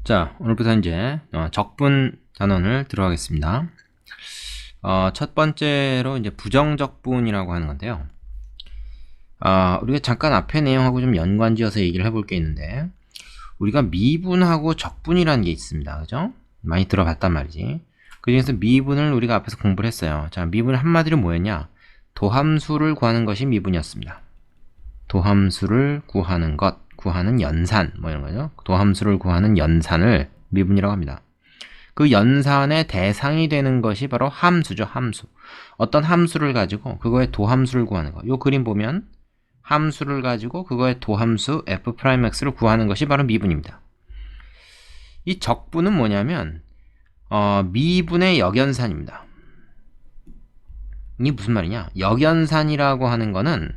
자, 오늘부터 이제 적분 단원을 들어가겠습니다. 첫 번째로 이제 부정적분이라고 하는 건데요. 우리가 잠깐 앞에 내용하고 좀 연관지어서 얘기를 해볼 게 있는데, 우리가 미분하고 적분이라는 게 있습니다. 그죠? 많이 들어봤단 말이지. 그 중에서 미분을 우리가 앞에서 공부를 했어요. 자, 미분은 한마디로 뭐였냐? 도함수를 구하는 것이 미분이었습니다. 도함수를 구하는 것, 구하는 연산, 뭐 이런 거죠. 도함수를 구하는 연산을 미분이라고 합니다. 그 연산의 대상이 되는 것이 바로 함수죠, 함수. 어떤 함수를 가지고 그거의 도함수를 구하는 거. 요 그림 보면 함수를 가지고 그거의 도함수 f'x를 구하는 것이 바로 미분입니다. 이 적분은 뭐냐면 미분의 역연산입니다. 이게 무슨 말이냐? 역연산이라고 하는 거는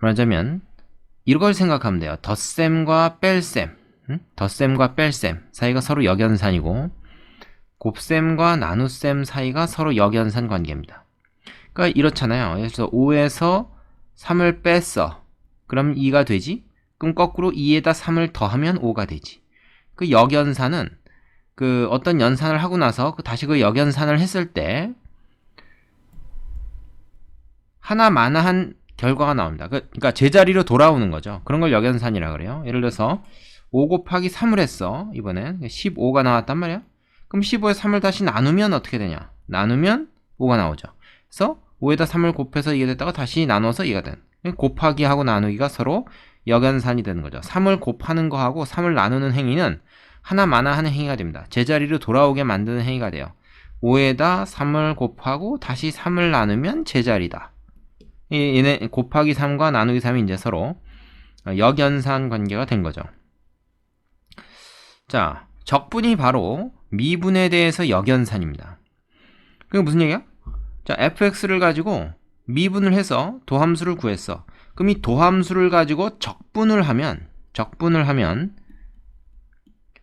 말하자면 이걸 생각하면 돼요. 덧셈과 뺄셈, 덧셈과 뺄셈 사이가 서로 역연산이고, 곱셈과 나눗셈 사이가 서로 역연산 관계입니다. 그러니까 이렇잖아요. 그래서 5에서 3을 뺐어. 그럼 2가 되지? 그럼 거꾸로 2에다 3을 더하면 5가 되지. 그 역연산은 그 어떤 연산을 하고 나서 다시 그 역연산을 했을 때 하나마나한 결과가 나옵니다. 그러니까 제자리로 돌아오는 거죠. 그런 걸 역연산이라 그래요. 예를 들어서 5 곱하기 3을 했어. 이번엔 15가 나왔단 말이야. 그럼 15에 3을 다시 나누면 어떻게 되냐? 나누면 5가 나오죠. 그래서 5에다 3을 곱해서 이게 됐다가 다시 나눠서 2가 된. 곱하기하고 나누기가 서로 역연산이 되는 거죠. 3을 곱하는 거하고 3을 나누는 행위는 하나마나한 행위가 됩니다. 제자리로 돌아오게 만드는 행위가 돼요. 5에다 3을 곱하고 다시 3을 나누면 제자리다. 얘네 곱하기 3과 나누기 3이 이제 서로 역연산 관계가 된 거죠. 자, 적분이 바로 미분에 대해서 역연산입니다. 그게 무슨 얘기야? 자, fx를 가지고 미분을 해서 도함수를 구했어. 그럼 이 도함수를 가지고 적분을 하면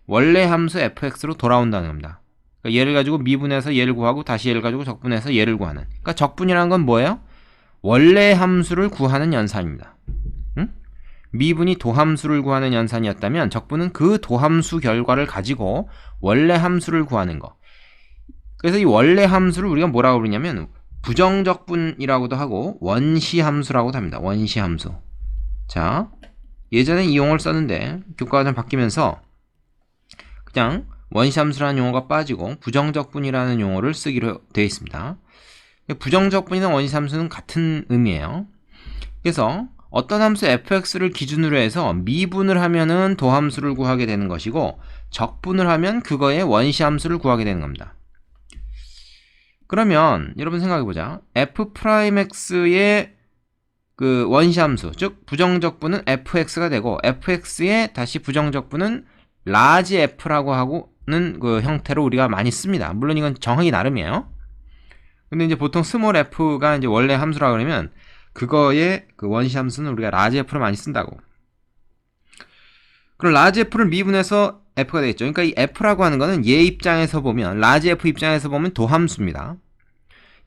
원래 함수 fx로 돌아온다는 겁니다. 그러니까 얘를 가지고 미분해서 얘를 구하고 다시 얘를 가지고 적분해서 얘를 구하는. 그러니까 적분이라는 건 뭐예요? 원래 함수를 구하는 연산입니다. 미분이 도함수를 구하는 연산이었다면 적분은 그 도함수 결과를 가지고 원래 함수를 구하는 거. 그래서 이 원래 함수를 우리가 뭐라고 부르냐면 부정적분이라고도 하고 원시함수라고도 합니다. 원시함수. 자, 예전에 이 용어를 썼는데 교과가 좀 바뀌면서 그냥 원시함수라는 용어가 빠지고 부정적분이라는 용어를 쓰기로 되어 있습니다. 부정적분이나 원시함수는 같은 의미예요. 그래서 어떤 함수 fx를 기준으로 해서 미분을 하면은 도함수를 구하게 되는 것이고, 적분을 하면 그거의 원시함수를 구하게 되는 겁니다. 그러면 여러분 생각해보자. f'x의 그 원시함수, 즉 부정적분은 fx가 되고, fx의 다시 부정적분은 large f라고 하고는 그 형태로 우리가 많이 씁니다. 물론 이건 정하기 나름이에요. 근데 이제 보통 스몰 f가 이제 원래 함수라 그러면 그거의 그 원시 함수는 우리가 라지 f로 많이 쓴다고. 그럼 라지 f를 미분해서 f가 되겠죠. 그러니까 이 f라고 하는 거는 얘 입장에서 보면, 라지 f 입장에서 보면 도함수입니다.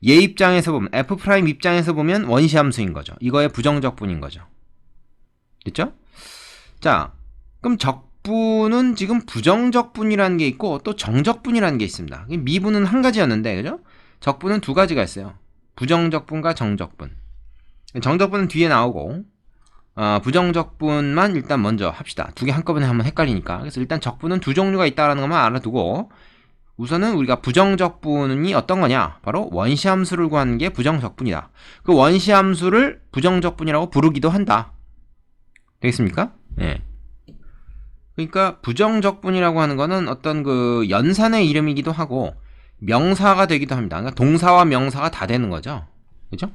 얘 입장에서 보면, f 프라임 입장에서 보면 원시 함수인 거죠. 이거의 부정적분인 거죠. 됐죠? 자, 그럼 적분은 지금 부정적분이라는 게 있고 또 정적분이라는 게 있습니다. 미분은 한 가지였는데, 그죠? 적분은 두 가지가 있어요. 부정적분과 정적분. 정적분은 뒤에 나오고 부정적분만 일단 먼저 합시다. 두 개 한꺼번에 하면 헷갈리니까. 그래서 일단 적분은 두 종류가 있다는 것만 알아두고, 우선은 우리가 부정적분이 어떤 거냐? 바로 원시함수를 구하는 게 부정적분이다. 그 원시함수를 부정적분이라고 부르기도 한다. 되겠습니까? 네. 그러니까 부정적분이라고 하는 거는 어떤 그 연산의 이름이기도 하고 명사가 되기도 합니다. 그러니까 동사와 명사가 다 되는 거죠. 그죠?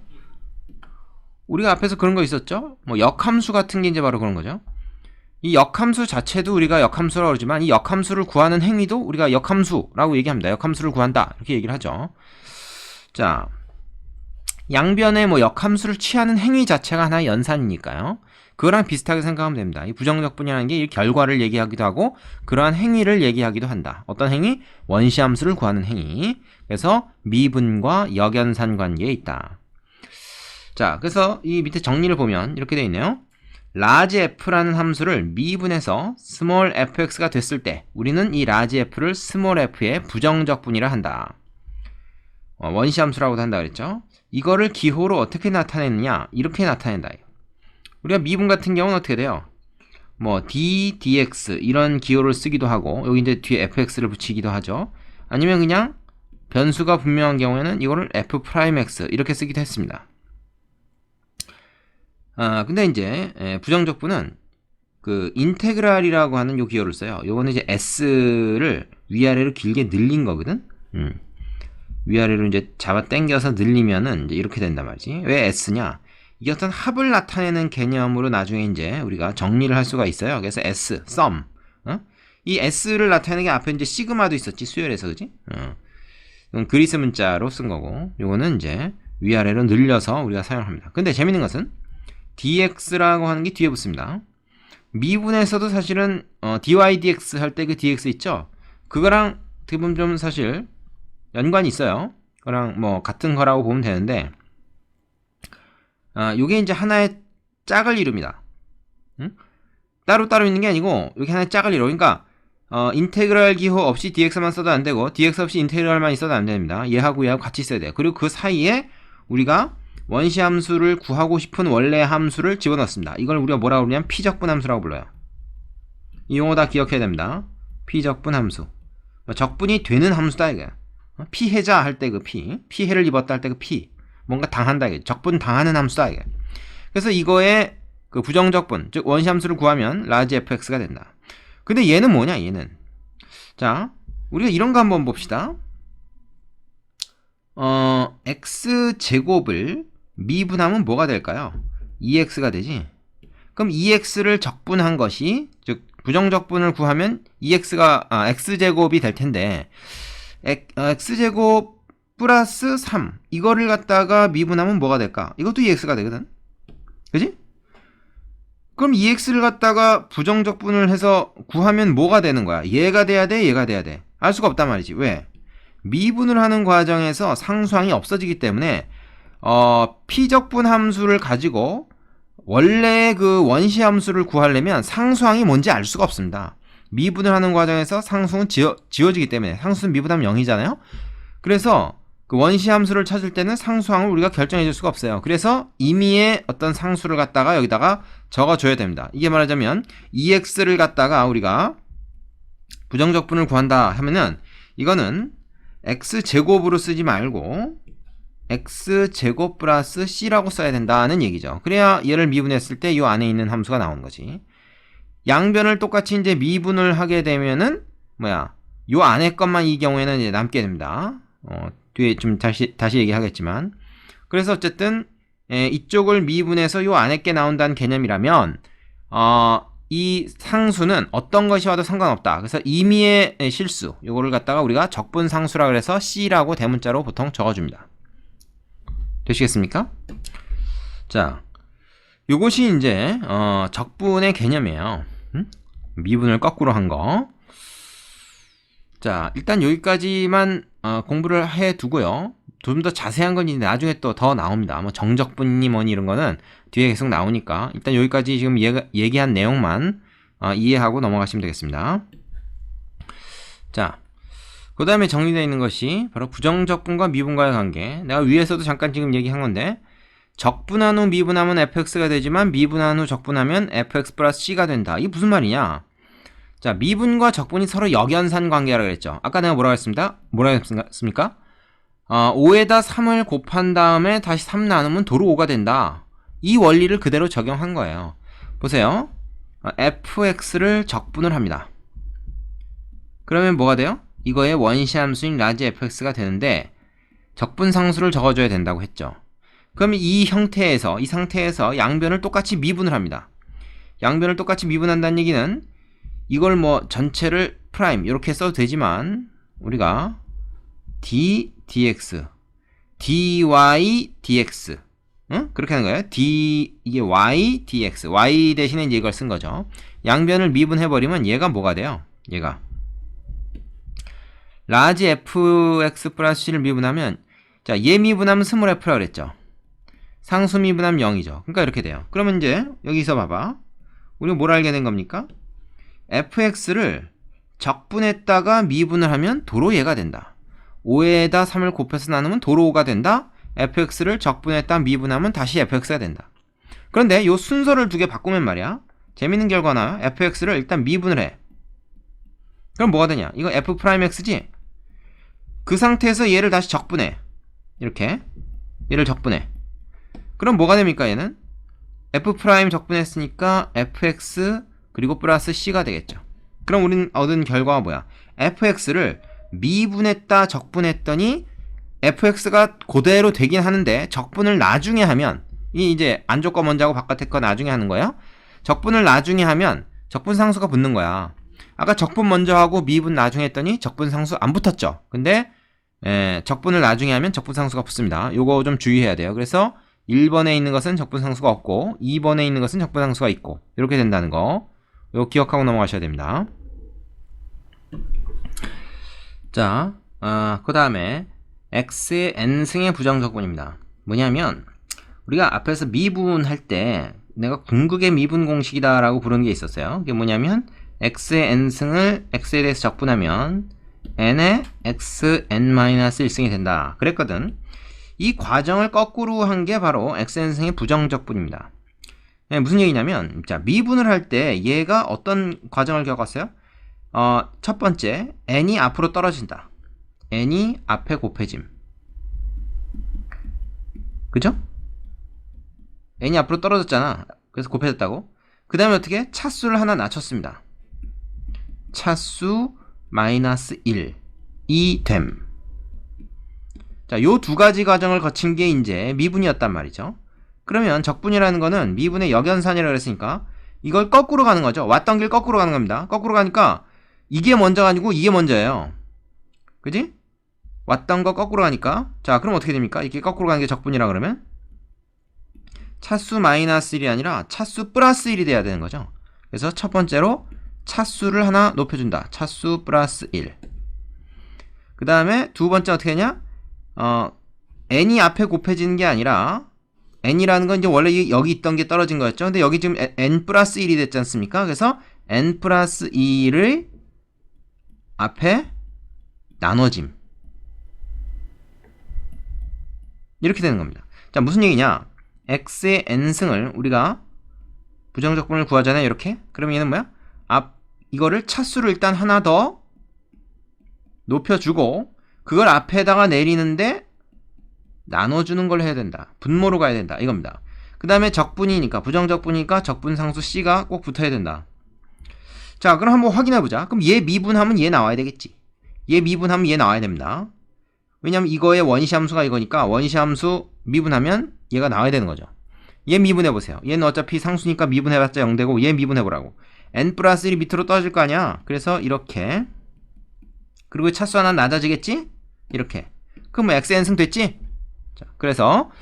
우리가 앞에서 그런 거 있었죠? 뭐 역함수 같은 게 이제 바로 그런 거죠. 이 역함수 자체도 우리가 역함수라고 그러지만, 이 역함수를 구하는 행위도 우리가 역함수라고 얘기합니다. 역함수를 구한다, 이렇게 얘기를 하죠. 자, 양변에 뭐 역함수를 취하는 행위 자체가 하나의 연산이니까요. 그거랑 비슷하게 생각하면 됩니다. 이 부정적분이라는 게 이 결과를 얘기하기도 하고 그러한 행위를 얘기하기도 한다. 어떤 행위? 원시함수를 구하는 행위. 그래서 미분과 역연산 관계에 있다. 자, 그래서 이 밑에 정리를 보면 이렇게 되어 있네요. large f라는 함수를 미분해서 small fx가 됐을 때 우리는 이 large f를 small f의 부정적분이라 한다. 원시 함수라고도 한다 그랬죠. 이거를 기호로 어떻게 나타내느냐, 이렇게 나타낸다. 우리가 미분 같은 경우는 어떻게 돼요? 뭐 d, dx 이런 기호를 쓰기도 하고, 여기 이제 뒤에 fx를 붙이기도 하죠. 아니면 그냥 변수가 분명한 경우에는 이거를 f'x 이렇게 쓰기도 했습니다. 근데 이제 부정적분은 그 인테그랄이라고 하는 요 기호를 써요. 요거는 이제 s를 위아래로 길게 늘린 거거든. 위아래로 이제 잡아 당겨서 늘리면은 이제 이렇게 된단 말이지. 왜 s냐? 이게 어떤 합을 나타내는 개념으로 나중에 이제 우리가 정리를 할 수가 있어요. 그래서 s, sum. 이 s를 나타내는 게 앞에 이제 시그마도 있었지, 수열에서, 그지? 이건 그리스 문자로 쓴 거고, 요거는 이제 위아래로 늘려서 우리가 사용합니다. 근데 재밌는 것은 dx라고 하는 게 뒤에 붙습니다. 미분에서도 사실은 dy dx 할 때 그 dx 있죠? 그거랑 어떻게 보면 좀 사실 연관이 있어요. 그거랑 뭐 같은 거라고 보면 되는데, 요게 이제 하나의 짝을 이룹니다. 따로따로 있는 게 아니고 여기 하나의 짝을 이뤄. 그러니까 인테그랄 기호 없이 dx만 써도 안 되고 dx 없이 인테그랄만 있어도 안 됩니다. 얘하고 얘하고 같이 있어야 돼요. 그리고 그 사이에 우리가 원시 함수를 구하고 싶은 원래 함수를 집어넣습니다. 이걸 우리가 뭐라고 부르냐면 피적분 함수라고 불러요. 이 용어 다 기억해야 됩니다. 피적분 함수. 적분이 되는 함수다 이게. 피해자 할 때 그 피해를 입었다 할 때 그 뭔가 당한다 이게. 적분 당하는 함수다 이게. 그래서 이거의 그 부정적분, 즉 원시 함수를 구하면 large fx가 된다. 근데 얘는 뭐냐, 얘는. 자, 우리가 이런 거 한번 봅시다. x제곱을 미분하면 뭐가 될까요? 2x가 되지. 그럼 2x를 적분한 것이, 즉 부정적분을 구하면 x제곱이 될 텐데, x제곱 플러스 3 이거를 갖다가 미분하면 뭐가 될까? 이것도 2x가 되거든. 그지? 그럼 2x를 갖다가 부정적분을 해서 구하면 뭐가 되는 거야? 얘가 돼야 돼? 얘가 돼야 돼? 알 수가 없단 말이지. 왜? 미분을 하는 과정에서 상수항이 없어지기 때문에 피적분 함수를 가지고 원래 그 원시 함수를 구하려면 상수항이 뭔지 알 수가 없습니다. 미분을 하는 과정에서 상수는 지워지기 때문에, 상수는 미분하면 0이잖아요. 그래서 그 원시 함수를 찾을 때는 상수항을 우리가 결정해 줄 수가 없어요. 그래서 임의의 어떤 상수를 갖다가 여기다가 적어줘야 됩니다. 이게 말하자면 2x를 갖다가 우리가 부정적분을 구한다 하면은 이거는 x제곱으로 쓰지 말고 x제곱 플러스 c라고 써야 된다는 얘기죠. 그래야 얘를 미분했을 때 이 안에 있는 함수가 나오는 거지. 양변을 똑같이 이제 미분을 하게 되면은 요 안에 것만 이 경우에는 이제 남게 됩니다. 뒤에 좀 다시 얘기하겠지만, 그래서 어쨌든 이쪽을 미분해서 요 안에 게 나온다는 개념이라면 이 상수는 어떤 것이 와도 상관없다. 그래서 임의의 실수, 요거를 갖다가 우리가 적분 상수라 그래서 C라고 대문자로 보통 적어줍니다. 되시겠습니까? 자, 요것이 이제 적분의 개념이에요. 미분을 거꾸로 한 거. 자, 일단 여기까지만 공부를 해 두고요. 좀 더 자세한 건 이제 나중에 또 더 나옵니다. 뭐 정적분이 뭐니 이런 거는 뒤에 계속 나오니까 일단 여기까지 지금 얘기한 내용만 이해하고 넘어가시면 되겠습니다. 자, 그 다음에 정리되어 있는 것이 바로 부정적분과 미분과의 관계. 내가 위에서도 잠깐 지금 얘기한 건데, 적분한 후 미분하면 fx가 되지만 미분한 후 적분하면 fx 플러스 c가 된다. 이게 무슨 말이냐? 자, 미분과 적분이 서로 역연산 관계라고 그랬죠. 아까 내가 뭐라고 했습니까? 5에다 3을 곱한 다음에 다시 3 나누면 도로 5가 된다. 이 원리를 그대로 적용한 거예요. 보세요. fx를 적분을 합니다. 그러면 뭐가 돼요? 이거의 원시 함수인 large fx가 되는데 적분 상수를 적어줘야 된다고 했죠. 그럼 이 상태에서 양변을 똑같이 미분을 합니다. 양변을 똑같이 미분한다는 얘기는 이걸 뭐 전체를 프라임 이렇게 써도 되지만 우리가 dx, dy dx, 그렇게 하는 거예요. 이게 y dx, y 대신에 이제 이걸 쓴 거죠. 양변을 미분해버리면 얘가 뭐가 돼요? 얘가 large fx 플러스 c를 미분하면, 자, 얘 미분하면 스몰 f라 그랬죠. 상수 미분하면 0이죠. 그러니까 이렇게 돼요. 그러면 이제 여기서 봐봐. 우리가 뭘 알게 된 겁니까? fx를 적분했다가 미분을 하면 도로 얘가 된다. 5에다 3을 곱해서 나누면 도로 5가 된다. fx를 적분했다 미분하면 다시 fx가 된다. 그런데 이 순서를 두 개 바꾸면 말이야. 재밌는 결과 나와요. fx를 일단 미분을 해. 그럼 뭐가 되냐? 이거 f'x지? 그 상태에서 얘를 다시 적분해. 이렇게 얘를 적분해. 그럼 뭐가 됩니까? 얘는 f' 적분했으니까 fx 그리고 플러스 c가 되겠죠. 그럼 우린 얻은 결과가 뭐야? fx를 미분했다 적분했더니 fx가 그대로 되긴 하는데 적분을 나중에 하면 이 이제 안쪽 거 먼저 하고 바깥에 거 나중에 하는 거야. 적분을 나중에 하면 적분 상수가 붙는 거야. 아까 적분 먼저 하고 미분 나중에 했더니 적분 상수 안 붙었죠. 근데 적분을 나중에 하면 적분 상수가 붙습니다. 요거 좀 주의해야 돼요. 그래서 1번에 있는 것은 적분 상수가 없고 2번에 있는 것은 적분 상수가 있고 이렇게 된다는 거 요거 기억하고 넘어가셔야 됩니다. 자, 그 다음에 x의 n승의 부정적분입니다. 뭐냐면 우리가 앞에서 미분할 때 내가 궁극의 미분 공식이다 라고 부르는 게 있었어요. 그게 뭐냐면 x의 n승을 x에 대해서 적분하면 n의 xn-1승이 된다 그랬거든. 이 과정을 거꾸로 한 게 바로 xn승의 부정적분입니다. 무슨 얘기냐면 자, 미분을 할 때 얘가 어떤 과정을 겪었어요? 첫 번째 n이 앞으로 떨어진다. n이 앞에 곱해짐. 그죠? n이 앞으로 떨어졌잖아. 그래서 곱해졌다고. 그 다음에 어떻게? 차수를 하나 낮췄습니다. 차수 마이너스 1이 됨. 자, 요 두 가지 과정을 거친 게 이제 미분이었단 말이죠. 그러면 적분이라는 거는 미분의 역연산이라고 그랬으니까 이걸 거꾸로 가는 거죠. 왔던 길 거꾸로 가는 겁니다. 거꾸로 가니까 이게 먼저 아니고 이게 먼저예요. 그지? 왔던 거 거꾸로 가니까 자, 그럼 어떻게 됩니까? 이렇게 거꾸로 가는 게 적분이라 그러면 차수 마이너스 1이 아니라 차수 플러스 1이 돼야 되는 거죠. 그래서 첫 번째로 차수를 하나 높여준다. 차수 플러스 1. 그 다음에 두 번째 어떻게 하냐? n이 앞에 곱해지는 게 아니라 n이라는 건 이제 원래 여기 있던 게 떨어진 거였죠. 근데 여기 지금 n 플러스 1이 됐지 않습니까? 그래서 n 플러스 2를 앞에 나눠짐. 이렇게 되는 겁니다. 자, 무슨 얘기냐? x의 n승을 우리가 부정적분을 구하잖아요. 이렇게. 그럼 얘는 뭐야? 이거를 차수를 일단 하나 더 높여주고 그걸 앞에다가 내리는데 나눠주는 걸 해야 된다. 분모로 가야 된다. 이겁니다. 그 다음에 적분이니까 부정적분이니까 적분상수 C가 꼭 붙어야 된다. 자, 그럼 한번 확인해보자. 그럼 얘 미분하면 얘 나와야 되겠지. 얘 미분하면 얘 나와야 됩니다. 왜냐면 이거의 원시 함수가 이거니까 원시 함수 미분하면 얘가 나와야 되는 거죠. 얘 미분해보세요. 얘는 어차피 상수니까 미분해봤자 0되고 얘 미분해보라고. n 플러스 1이 밑으로 떨어질 거 아니야. 그래서 이렇게. 그리고 차수 하나 낮아지겠지? 이렇게. 그럼 뭐 xn승 됐지? 자, 그래서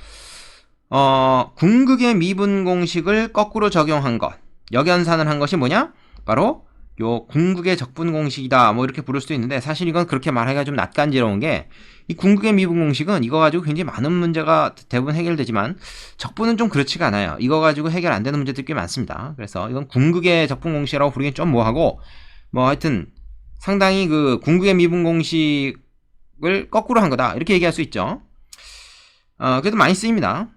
궁극의 미분 공식을 거꾸로 적용한 것, 역연산을 한 것이 뭐냐? 바로 요 궁극의 적분 공식이다. 뭐 이렇게 부를 수도 있는데 사실 이건 그렇게 말하기가 좀 낯간지러운 게 이 궁극의 미분 공식은 이거 가지고 굉장히 많은 문제가 대부분 해결되지만 적분은 좀 그렇지가 않아요. 이거 가지고 해결 안 되는 문제들이 꽤 많습니다. 그래서 이건 궁극의 적분 공식이라고 부르긴 좀 뭐하고 뭐 하여튼 상당히 그 궁극의 미분 공식을 거꾸로 한 거다. 이렇게 얘기할 수 있죠. 그래도 많이 쓰입니다.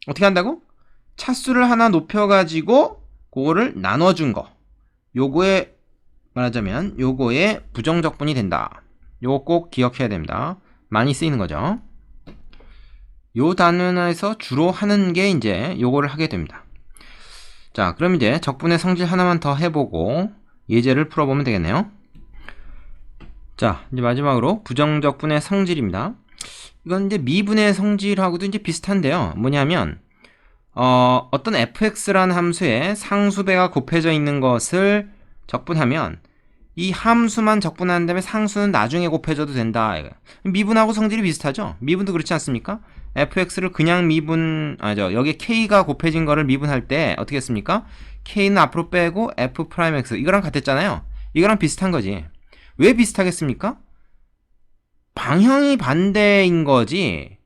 어떻게 한다고? 차수를 하나 높여가지고 그거를 나눠준 거. 요거에 말하자면 요거의 부정적분이 된다. 요거 꼭 기억해야 됩니다. 많이 쓰이는 거죠. 요 단원에서 주로 하는 게 이제 요거를 하게 됩니다. 자, 그럼 이제 적분의 성질 하나만 더 해보고 예제를 풀어보면 되겠네요. 자, 이제 마지막으로 부정적분의 성질입니다. 이건 이제 미분의 성질하고도 이제 비슷한데요. 뭐냐면 어떤 fx라는 함수에 상수배가 곱해져 있는 것을 적분하면 이 함수만 적분한 다음에 상수는 나중에 곱해져도 된다. 미분하고 성질이 비슷하죠? 미분도 그렇지 않습니까? fx를 그냥 여기에 k가 곱해진 거를 미분할 때 어떻게 했습니까? k는 앞으로 빼고 f'x 이거랑 같았잖아요. 이거랑 비슷한 거지. 왜 비슷하겠습니까? 방향이 반대인 거지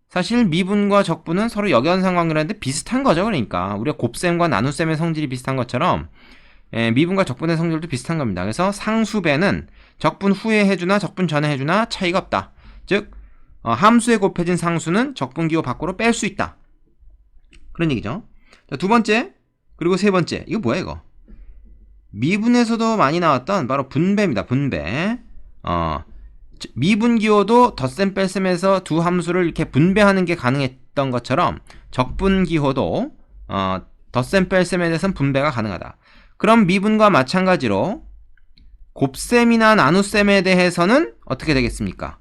사실 미분과 적분은 서로 역연상 관계라는데 비슷한 거죠. 그러니까 우리가 곱셈과 나눗셈의 성질이 비슷한 것처럼 미분과 적분의 성질도 비슷한 겁니다. 그래서 상수배는 적분 후에 해주나 적분 전에 해주나 차이가 없다. 즉 함수에 곱해진 상수는 적분기호 밖으로 뺄 수 있다. 그런 얘기죠. 자, 두 번째 그리고 세 번째 이거 뭐야 이거? 미분에서도 많이 나왔던 바로 분배입니다. 분배. 미분기호도 덧셈 뺄셈에서 두 함수를 이렇게 분배하는 게 가능했던 것처럼 적분기호도 덧셈 뺄셈에 대해서는 분배가 가능하다. 그럼 미분과 마찬가지로 곱셈이나 나눗셈에 대해서는 어떻게 되겠습니까?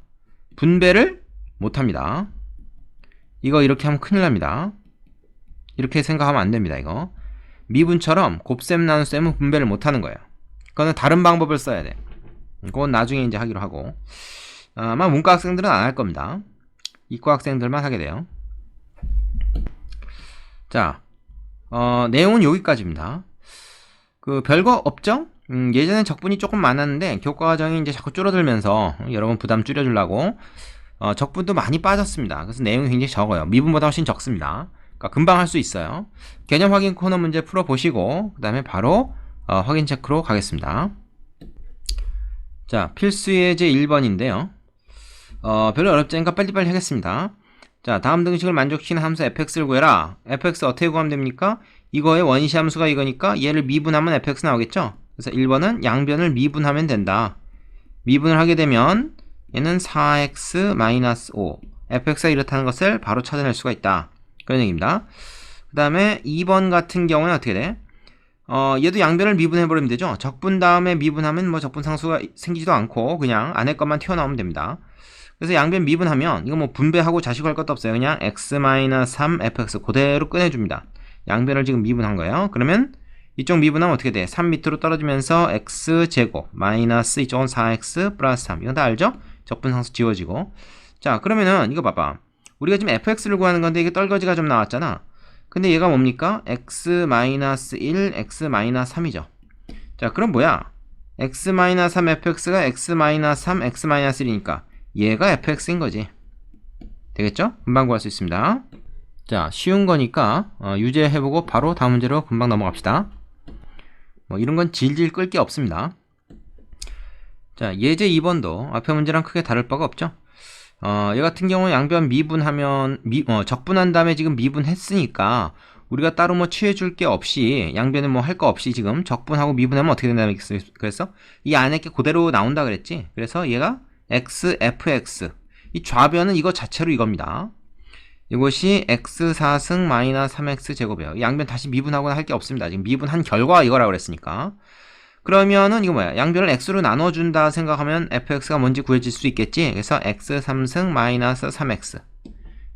분배를 못합니다. 이거 이렇게 하면 큰일 납니다. 이렇게 생각하면 안 됩니다. 이거 미분처럼 곱셈 나눗셈은 분배를 못하는 거예요. 그거는 다른 방법을 써야 돼. 그건 나중에 이제 하기로 하고 아마 문과 학생들은 안 할 겁니다. 이과 학생들만 하게 돼요. 자, 내용은 여기까지입니다. 그 별거 없죠? 예전엔 적분이 조금 많았는데 교과과정이 이제 자꾸 줄어들면서 여러분 부담 줄여주려고 적분도 많이 빠졌습니다. 그래서 내용이 굉장히 적어요. 미분보다 훨씬 적습니다. 그러니까 금방 할 수 있어요. 개념 확인 코너 문제 풀어보시고 그 다음에 바로 확인 체크로 가겠습니다. 자, 필수 예제 1번인데요. 별로 어렵지 않으니까 빨리빨리 하겠습니다. 자, 다음 등식을 만족시키는 함수 fx를 구해라. fx 어떻게 구하면 됩니까? 이거의 원시 함수가 이거니까 얘를 미분하면 fx 나오겠죠? 그래서 1번은 양변을 미분하면 된다. 미분을 하게 되면 얘는 4x-5 fx가 이렇다는 것을 바로 찾아낼 수가 있다. 그런 얘기입니다. 그 다음에 2번 같은 경우는 어떻게 돼? 얘도 양변을 미분해버리면 되죠. 적분 다음에 미분하면 뭐 적분 상수가 생기지도 않고 그냥 안에 것만 튀어나오면 됩니다. 그래서 양변 미분하면 이거 뭐 분배하고 자식할 것도 없어요. 그냥 x-3 fx 그대로 꺼내줍니다. 양변을 지금 미분한 거예요. 그러면 이쪽 미분하면 어떻게 돼? 3 밑으로 떨어지면서 x제곱 마이너스 이쪽은 4x 플러스 3 이건 다 알죠? 적분 상수 지워지고. 자, 그러면은 이거 봐봐. 우리가 지금 fx를 구하는 건데 이게 떨거지가 좀 나왔잖아. 근데 얘가 뭡니까? x-1, x-3이죠. 자, 그럼 뭐야? x-3 fx가 x-3, x-1이니까 얘가 fx인 거지. 되겠죠? 금방 구할 수 있습니다. 자, 쉬운 거니까 유제 해보고 바로 다음 문제로 금방 넘어갑시다. 뭐 이런 건 질질 끌 게 없습니다. 자, 예제 2번도 앞에 문제랑 크게 다를 바가 없죠. 얘 같은 경우는 양변 미분하면 적분한 다음에 지금 미분했으니까 우리가 따로 뭐 취해줄 게 없이 양변은 뭐 할 거 없이 지금 적분하고 미분하면 어떻게 된다는 그래서 이 안에 게 그대로 나온다 그랬지. 그래서 얘가 x, fx 이 좌변은 이거 자체로 이겁니다. 이것이 x4승 마이너스 3x 제곱이에요. 이 양변 다시 미분하거나 할 게 없습니다. 지금 미분한 결과가 이거라고 그랬으니까. 그러면은 이거 뭐야? 양변을 x로 나눠준다 생각하면 fx가 뭔지 구해질 수 있겠지? 그래서 x3승 마이너스 3x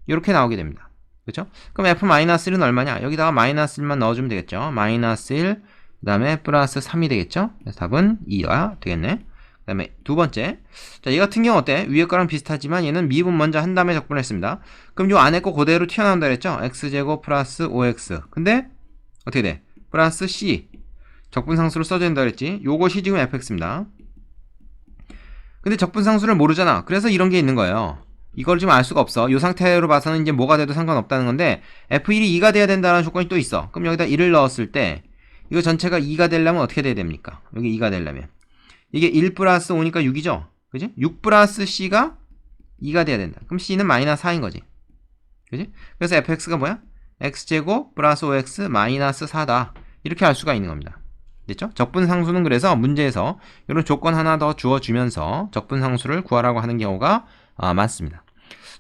이렇게 나오게 됩니다. 그렇죠? 그럼 f-1은 얼마냐? 여기다가 마이너스 1만 넣어주면 되겠죠? 마이너스 1, 그 다음에 플러스 3이 되겠죠? 그래서 답은 2가 되겠네. 그 다음에 두 번째. 자, 얘 같은 경우 어때? 위에 거랑 비슷하지만 얘는 미분 먼저 한 다음에 적분을 했습니다. 그럼 요 안에 거 그대로 튀어나온다 그랬죠? x제곱 플러스 5x. 근데 어떻게 돼? 플러스 c. 적분 상수를 써야 된다 그랬지? 요것이 지금 fx입니다. 근데 적분 상수를 모르잖아. 그래서 이런 게 있는 거예요. 이걸 지금 알 수가 없어. 이 상태로 봐서는 이제 뭐가 돼도 상관없다는 건데 f1이 2가 돼야 된다는 조건이 또 있어. 그럼 여기다 1을 넣었을 때 이거 전체가 2가 되려면 어떻게 돼야 됩니까? 여기 2가 되려면 이게 1 플러스 5니까 6이죠? 그지? 6 플러스 c가 2가 돼야 된다. 그럼 c는 마이너스 4인 거지. 그지? 그래서 fx가 뭐야? x제곱 플러스 5x 마이너스 4다. 이렇게 알 수가 있는 겁니다. 됐죠? 적분 상수는 그래서 문제에서 이런 조건 하나 더 주어주면서 적분 상수를 구하라고 하는 경우가 많습니다.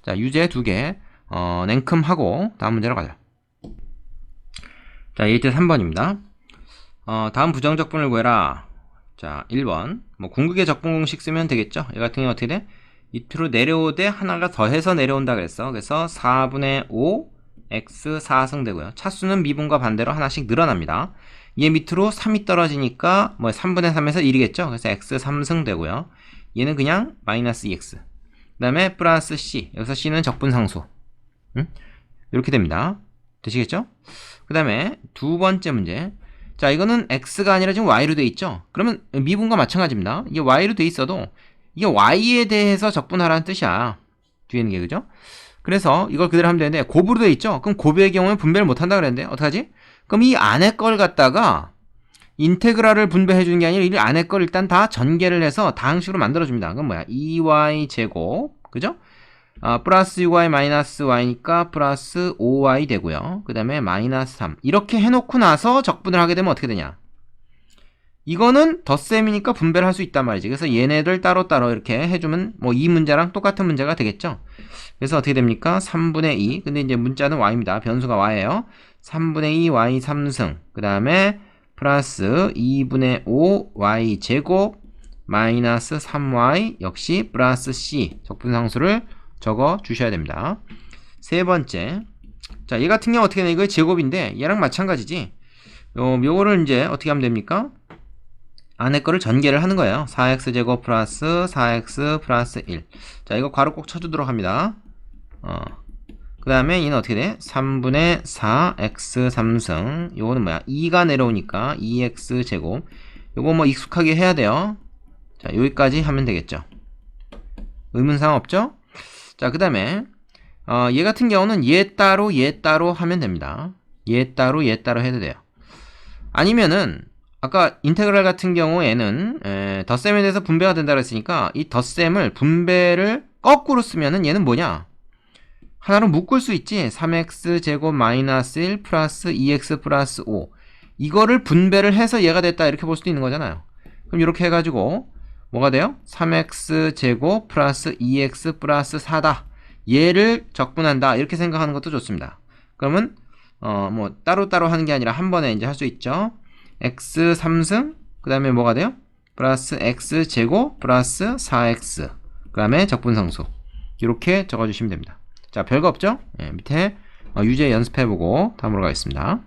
자, 유제 2개 냉큼하고 다음 문제로 가자. 자, 예제 3번입니다. 다음 부정적분을 구해라. 자, 1번 뭐 궁극의 적분 공식 쓰면 되겠죠? 얘 같은 경우 어떻게 돼? 밑으로 내려오되 하나가 더해서 내려온다 그랬어. 그래서 4분의 5 x 4승 되고요. 차수는 미분과 반대로 하나씩 늘어납니다. 얘 밑으로 3이 떨어지니까 뭐 3분의 3에서 1이겠죠? 그래서 x 3승 되고요. 얘는 그냥 마이너스 2x. 그 다음에 플러스 c. 여기서 c는 적분상수. 이렇게 됩니다. 되시겠죠? 그 다음에 두 번째 문제. 자, 이거는 x가 아니라 지금 y로 돼 있죠? 그러면 미분과 마찬가지입니다. 이게 y로 돼 있어도 이게 y에 대해서 적분하라는 뜻이야. 뒤에 있는 게, 그죠? 그래서 이걸 그대로 하면 되는데 곱으로 돼 있죠. 그럼 곱의 경우에 분배를 못 한다 그랬는데 어떡하지? 그럼 이 안에 걸 갖다가 인테그랄을 분배해 주는 게 아니라 이 안에 걸 일단 다 전개를 해서 다항식으로 만들어 줍니다. 그럼 뭐야? 2y 제곱, 그죠? 플러스 6y 마이너스 y니까 플러스 5y 되고요. 그 다음에 마이너스 3 이렇게 해놓고 나서 적분을 하게 되면 어떻게 되냐? 이거는 덧셈이니까 분배를 할 수 있단 말이지. 그래서 얘네들 따로따로 이렇게 해주면 뭐 이 문제랑 똑같은 문제가 되겠죠. 그래서 어떻게 됩니까? 3분의 2. 근데 이제 문자는 y입니다. 변수가 y예요. 3분의 2 y 3승. 그 다음에 플러스 2분의 5 y 제곱 마이너스 3y 역시 플러스 c 적분상수를 적어 주셔야 됩니다. 세 번째. 자, 얘 같은 경우 어떻게 되냐? 이거 제곱인데 얘랑 마찬가지지. 요거를 이제 어떻게 하면 됩니까? 안에 거를 전개를 하는 거예요. 4x제곱 플러스 4x 플러스 1. 자, 이거 괄호 꼭 쳐주도록 합니다. 그 다음에 얘는 어떻게 돼? 3분의 4x 3승. 요거는 뭐야? 2가 내려오니까 2x제곱. 요거 뭐 익숙하게 해야 돼요. 자, 여기까지 하면 되겠죠. 의문사항 없죠? 자, 그 다음에 얘 같은 경우는 얘 따로 하면 됩니다. 얘 따로 해도 돼요. 아니면은 아까 인테그랄 같은 경우에는 덧셈에 대해서 분배가 된다고 했으니까 이 덧셈을 분배를 거꾸로 쓰면은 얘는 뭐냐? 하나로 묶을 수 있지. 3x 제곱 마이너스 1 플러스 2x 플러스 5 이거를 분배를 해서 얘가 됐다 이렇게 볼 수도 있는 거잖아요. 그럼 이렇게 해가지고 뭐가 돼요? 3x 제곱 플러스 2x 플러스 4다. 얘를 적분한다 이렇게 생각하는 것도 좋습니다. 그러면 뭐 따로따로 하는 게 아니라 한 번에 이제 할 수 있죠. x 3승 그 다음에 뭐가 돼요? 플러스 x 제곱 플러스 4x 그 다음에 적분상수 이렇게 적어주시면 됩니다. 자, 별거 없죠? 밑에 유제 연습해보고 다음으로 가겠습니다.